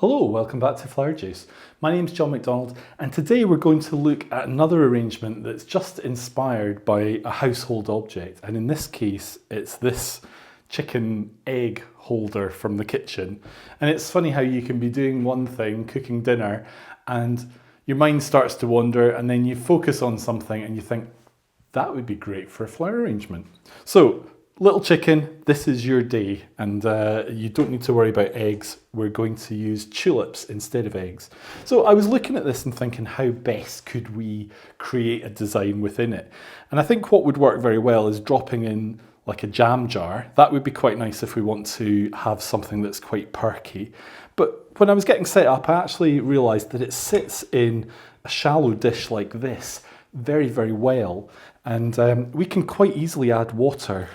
Hello, welcome back to Flower Juice. My name's John McDonald and today we're going to look at another arrangement that's just inspired by a household object, and in this case it's this chicken egg holder from the kitchen. And it's funny how you can be doing one thing, cooking dinner, and your mind starts to wander and then you focus on something and you think, that would be great for a flower arrangement. So, little chicken, this is your day, and you don't need to worry about eggs. We're going to use tulips instead of eggs. So I was looking at this and thinking, how best could we create a design within it? And I think what would work very well is dropping in like a jam jar. That would be quite nice if we want to have something that's quite perky. But when I was getting set up, I actually realised that it sits in a shallow dish like this very, very well. And we can quite easily add water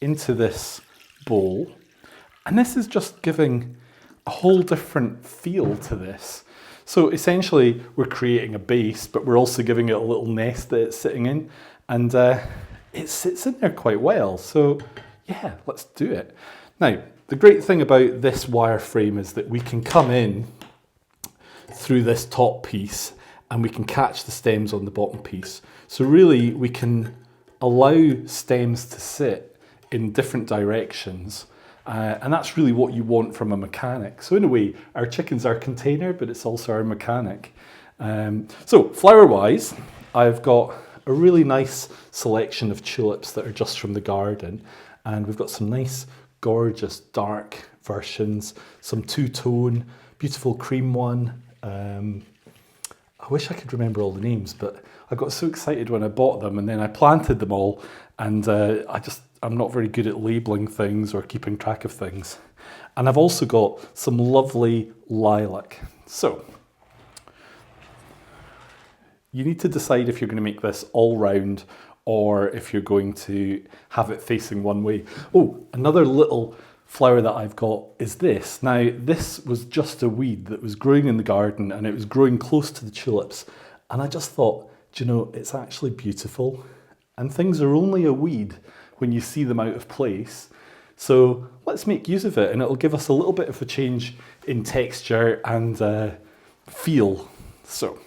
into this bowl, and this is just giving a whole different feel to this. So essentially we're creating a base, but we're also giving it a little nest that it's sitting in, and it sits in there quite well. So yeah, let's do it. Now, the great thing about this wire frame is that we can come in through this top piece and we can catch the stems on the bottom piece. So really we can allow stems to sit in different directions, and that's really what you want from a mechanic. So in a way, our chicken's our container, but it's also our mechanic. So flower wise, I've got a really nice selection of tulips that are just from the garden, and we've got some nice gorgeous dark versions, some two-tone, beautiful cream one. I wish I could remember all the names, but I got so excited when I bought them and then I planted them all, and I'm not very good at labeling things or keeping track of things. And I've also got some lovely lilac. So you need to decide if you're going to make this all round or if you're going to have it facing one way. Oh, another little flower that I've got is this. Now, this was just a weed that was growing in the garden and it was growing close to the tulips. And I just thought, do you know, it's actually beautiful. And things are only a weed when you see them out of place. So let's make use of it, and it'll give us a little bit of a change in texture and feel. So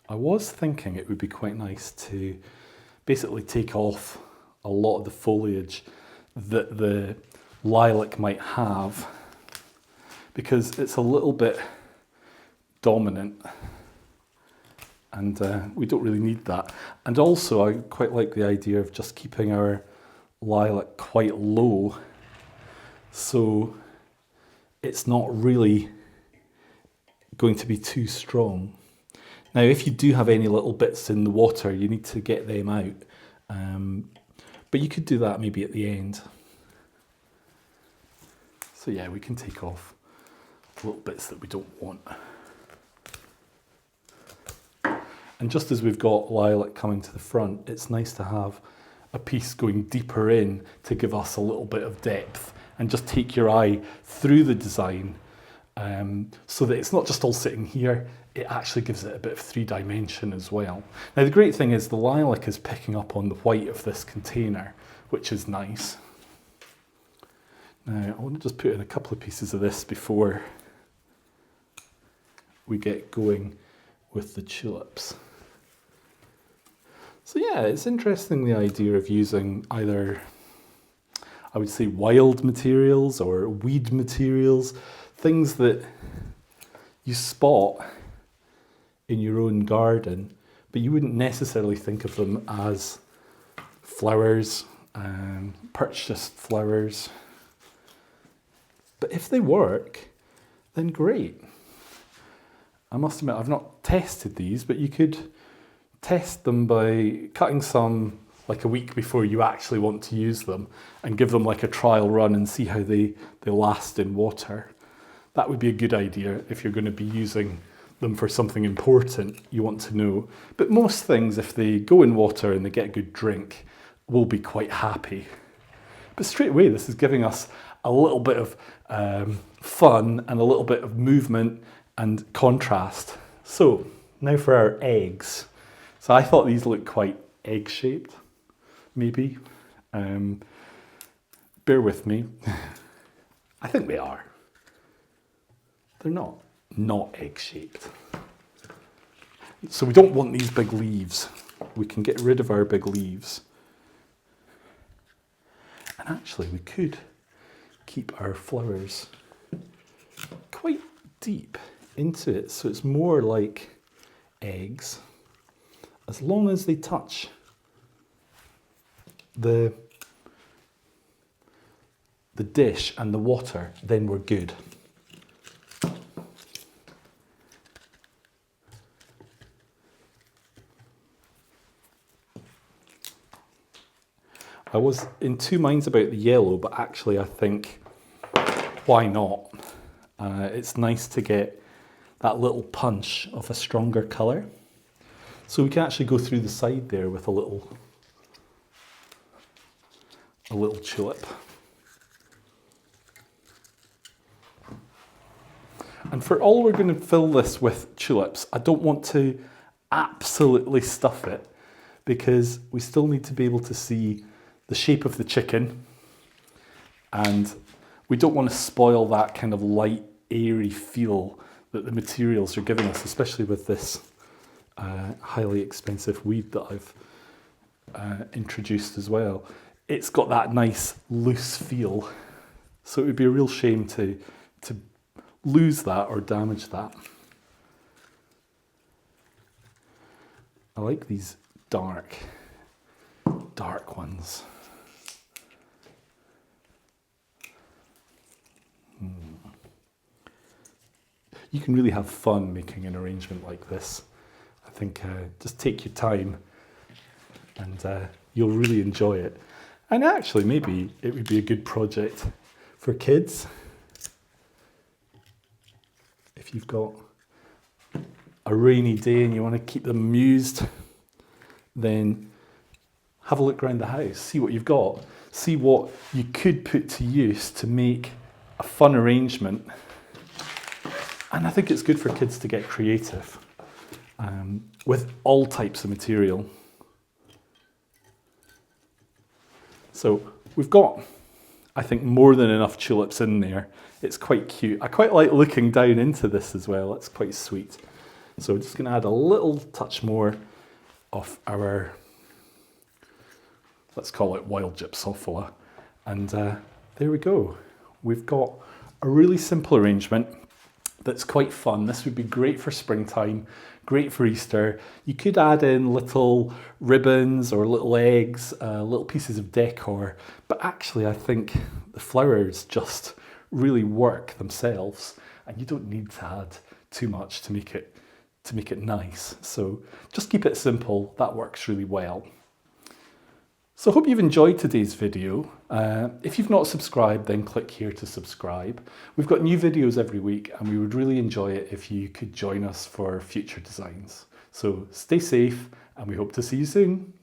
I was thinking it would be quite nice to basically take off a lot of the foliage that the lilac might have, because it's a little bit dominant. And we don't really need that. And also I quite like the idea of just keeping our lilac quite low, so it's not really going to be too strong. Now, if you do have any little bits in the water, you need to get them out. But you could do that maybe at the end. So yeah, we can take off little bits that we don't want. And just as we've got lilac coming to the front, it's nice to have a piece going deeper in to give us a little bit of depth and just take your eye through the design, so that it's not just all sitting here, it actually gives it a bit of 3-dimension as well. Now, the great thing is the lilac is picking up on the white of this container, which is nice. Now, I want to just put in a couple of pieces of this before we get going with the tulips. So yeah, it's interesting, the idea of using either, I would say, wild materials or weed materials, things that you spot in your own garden, but you wouldn't necessarily think of them as flowers, purchased flowers. But if they work, then great. I must admit, I've not tested these, but you could test them by cutting some like a week before you actually want to use them and give them like a trial run and see how they last in water. That would be a good idea if you're going to be using them for something important you want to know. But most things, if they go in water and they get a good drink, we'll be quite happy. But straight away, this is giving us a little bit of fun and a little bit of movement and contrast. So now for our eggs. So I thought these looked quite egg-shaped, maybe. Bear with me. I think they are. They're not egg-shaped. So we don't want these big leaves. We can get rid of our big leaves. And actually we could keep our flowers quite deep into it, so it's more like eggs. As long as they touch the dish and the water, then we're good. I was in two minds about the yellow, but actually I think, why not? It's nice to get that little punch of a stronger colour. So we can actually go through the side there with a little tulip. And for all we're going to fill this with tulips, I don't want to absolutely stuff it, because we still need to be able to see the shape of the chicken, and we don't want to spoil that kind of light, airy feel that the materials are giving us, especially with this highly expensive weed that I've introduced as well. It's got that nice loose feel, so it would be a real shame to lose that or damage that. I like these dark ones. You can really have fun making an arrangement like this. I think just take your time and you'll really enjoy it. And actually maybe it would be a good project for kids. If you've got a rainy day and you want to keep them amused, then have a look around the house, see what you've got, see what you could put to use to make a fun arrangement. And I think it's good for kids to get creative with all types of material. So we've got, I think, more than enough tulips in there. It's quite cute. I quite like looking down into this as well. It's quite sweet. So we're just going to add a little touch more of our, let's call it wild gypsophila. And there we go. We've got a really simple arrangement that's quite fun. This would be great for springtime, great for Easter. You could add in little ribbons or little eggs, little pieces of decor, but actually I think the flowers just really work themselves, and you don't need to add too much to make it nice. So just keep it simple. That works really well. So I hope you've enjoyed today's video. If you've not subscribed, then click here to subscribe. We've got new videos every week, and we would really enjoy it if you could join us for future designs. So stay safe, and we hope to see you soon.